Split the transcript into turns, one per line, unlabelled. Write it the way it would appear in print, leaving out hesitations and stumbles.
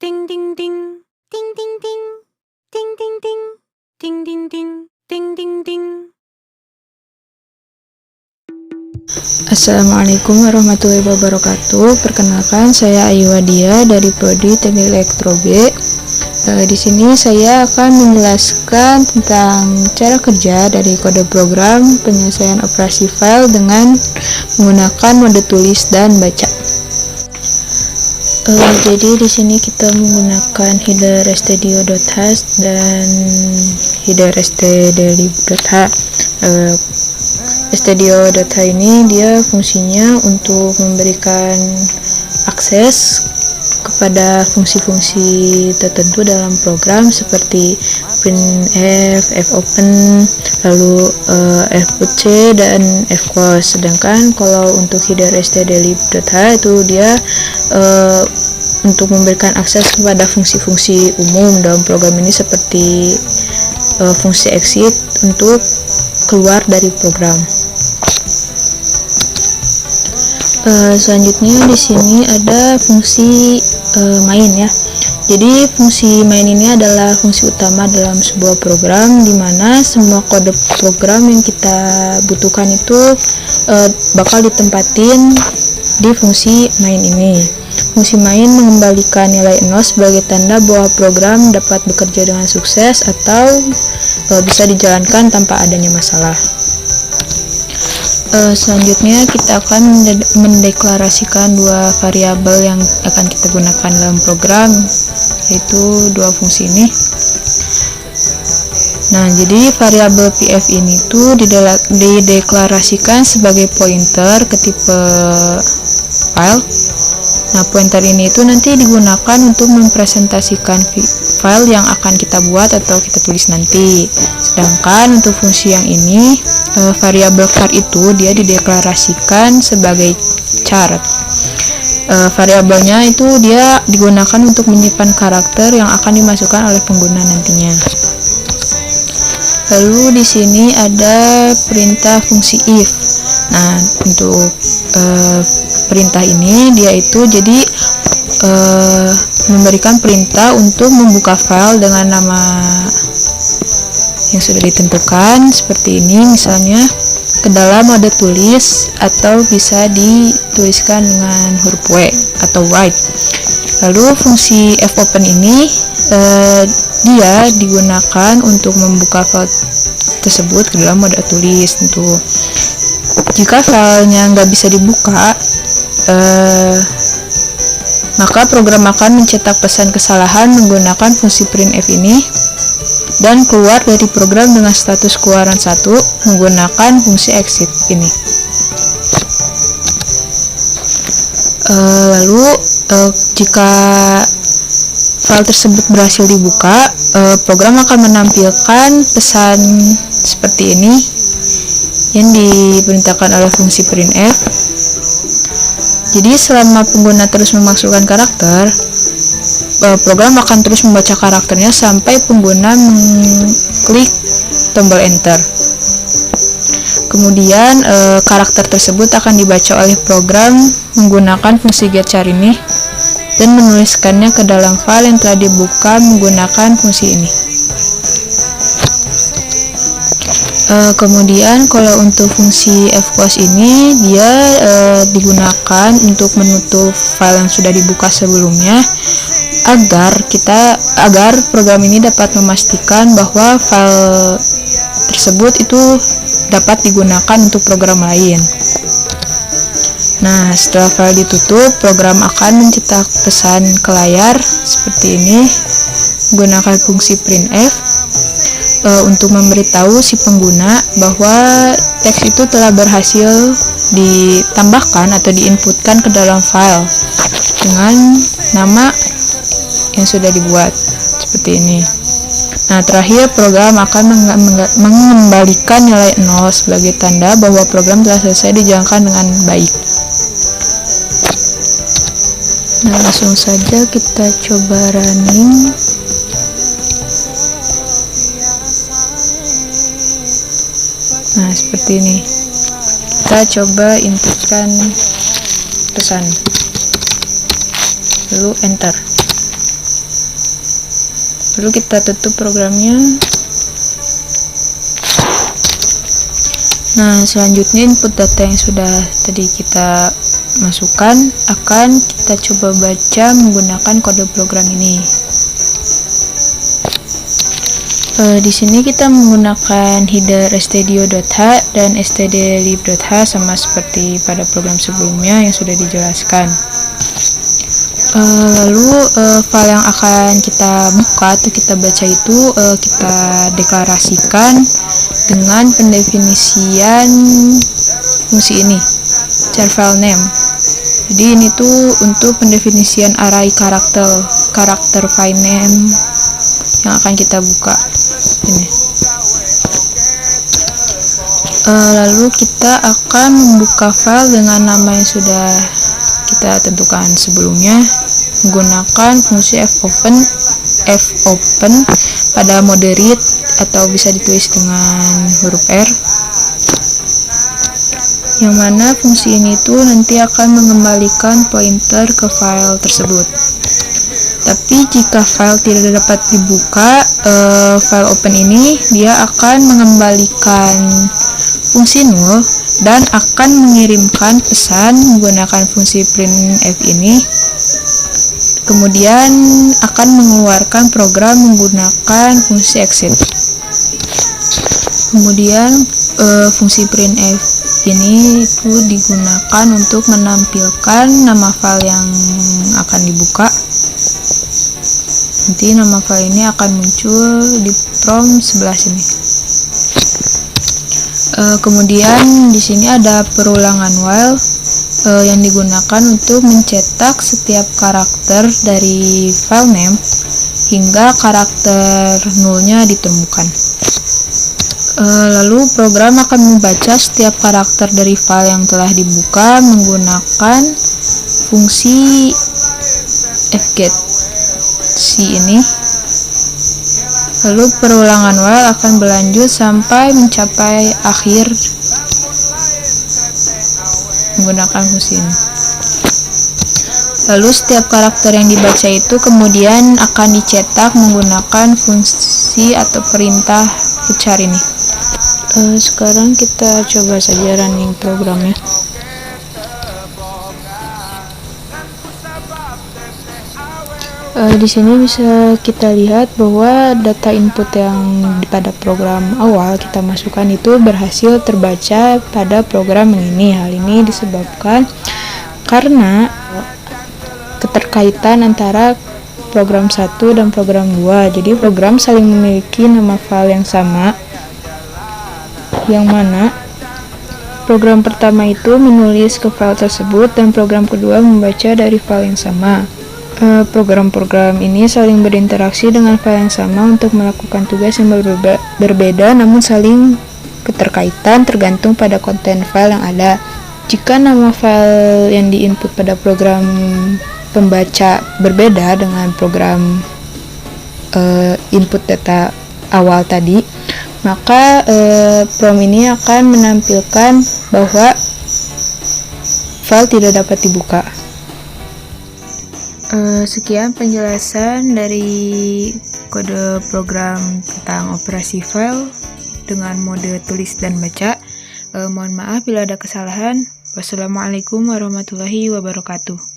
Ding ding ding. Ding ding ding. Ding ding ding. Ding ding ding. Ding ding ding.
Assalamualaikum warahmatullahi wabarakatuh. Perkenalkan, saya Ayu Wadia dari Prodi Teknik Elektro B. Di sini saya akan menjelaskan tentang cara kerja dari kode program penyelesaian operasi file dengan menggunakan mode tulis dan baca. Jadi di sini kita menggunakan header stdio.h dan header stdio.h. stdio.h ini dia fungsinya untuk memberikan akses kepada fungsi-fungsi tertentu dalam program seperti printf, fopen, lalu fput dan fclose. Sedangkan kalau untuk header stdio.h itu dia untuk memberikan akses kepada fungsi-fungsi umum dalam program ini seperti fungsi exit untuk keluar dari program. Selanjutnya di sini ada fungsi main ya. Jadi fungsi main ini adalah fungsi utama dalam sebuah program di mana semua kode program yang kita butuhkan itu bakal ditempatin di fungsi main ini. Fungsi main mengembalikan nilai 0 sebagai tanda bahwa program dapat bekerja dengan sukses atau bisa dijalankan tanpa adanya masalah. Selanjutnya kita akan mendeklarasikan dua variabel yang akan kita gunakan dalam program, yaitu dua fungsi ini. Nah, jadi variabel pf ini tuh dideklarasikan sebagai pointer ke tipe file. Nah, pointer ini itu nanti digunakan untuk mempresentasikan file yang akan kita buat atau kita tulis nanti. Sedangkan untuk fungsi yang ini, variabel char itu dia dideklarasikan sebagai char. Variabelnya itu dia digunakan untuk menyimpan karakter yang akan dimasukkan oleh pengguna nantinya. Lalu di sini ada perintah fungsi if. Nah, untuk perintah ini dia itu jadi memberikan perintah untuk membuka file dengan nama yang sudah ditentukan seperti ini, misalnya ke dalam mode tulis atau bisa dituliskan dengan huruf W atau write. Lalu fungsi fopen ini dia digunakan untuk membuka file tersebut ke dalam mode tulis. Tentu jika filenya nggak bisa dibuka, maka program akan mencetak pesan kesalahan menggunakan fungsi printf ini dan keluar dari program dengan status keluaran 1 menggunakan fungsi exit ini. Lalu jika file tersebut berhasil dibuka, program akan menampilkan pesan seperti ini yang diperintahkan oleh fungsi printf. Jadi selama pengguna terus memasukkan karakter, program akan terus membaca karakternya sampai pengguna mengklik tombol enter. Kemudian karakter tersebut akan dibaca oleh program menggunakan fungsi getChar ini dan menuliskannya ke dalam file yang telah dibuka menggunakan fungsi ini. Kemudian kalau untuk fungsi fclose ini dia digunakan untuk menutup file yang sudah dibuka sebelumnya agar program ini dapat memastikan bahwa file tersebut itu dapat digunakan untuk program lain. Nah, setelah file ditutup, program akan mencetak pesan ke layar seperti ini menggunakan fungsi printf untuk memberitahu si pengguna bahwa teks itu telah berhasil ditambahkan atau diinputkan ke dalam file dengan nama yang sudah dibuat seperti ini. Nah, terakhir program akan mengembalikan nilai 0 sebagai tanda bahwa program telah selesai dijalankan dengan baik. Nah, langsung saja kita coba running. Nah, seperti ini. Kita coba inputkan pesan. Lalu enter. Lalu kita tutup programnya. Nah, selanjutnya input data yang sudah tadi kita masukkan akan kita coba baca menggunakan kode program ini. Di sini kita menggunakan header stdio.h dan stdlib.h sama seperti pada program sebelumnya yang sudah dijelaskan. Lalu file yang akan kita buka atau kita baca itu kita deklarasikan dengan pendefinisian fungsi ini, char file name. Jadi ini tuh untuk pendefinisian array karakter file name yang akan kita buka ini. Lalu kita akan membuka file dengan nama yang sudah kita tentukan sebelumnya menggunakan fungsi fopen pada mode read atau bisa ditulis dengan huruf R, yang mana fungsi ini tuh nanti akan mengembalikan pointer ke file tersebut. Tapi jika file tidak dapat dibuka, file open ini dia akan mengembalikan fungsi null dan akan mengirimkan pesan menggunakan fungsi printf ini, kemudian akan mengeluarkan program menggunakan fungsi exit. Kemudian fungsi printf ini itu digunakan untuk menampilkan nama file yang akan dibuka. Nanti nama file ini akan muncul di prompt sebelah sini. Kemudian di sini ada perulangan while yang digunakan untuk mencetak setiap karakter dari file name hingga karakter nullnya ditemukan. Lalu program akan membaca setiap karakter dari file yang telah dibuka menggunakan fungsi fget si ini. Lalu perulangan while akan berlanjut sampai mencapai akhir menggunakan fungsi ini. Lalu setiap karakter yang dibaca itu kemudian akan dicetak menggunakan fungsi atau perintah puchar ini. Sekarang kita coba saja running programnya. Di sini bisa kita lihat bahwa data input yang pada program awal kita masukkan itu berhasil terbaca pada program yang ini. Hal ini disebabkan karena keterkaitan antara program 1 dan program 2. Jadi program saling memiliki nama file yang sama, yang mana program pertama itu menulis ke file tersebut dan program kedua membaca dari file yang sama. Program-program ini saling berinteraksi dengan file yang sama untuk melakukan tugas yang berbeda namun saling keterkaitan tergantung pada konten file yang ada. Jika nama file yang diinput pada program pembaca berbeda dengan program input data awal tadi, maka prompt ini akan menampilkan bahwa file tidak dapat dibuka. Sekian penjelasan dari kode program tentang operasi file dengan mode tulis dan baca. Mohon maaf bila ada kesalahan. Wassalamualaikum warahmatullahi wabarakatuh.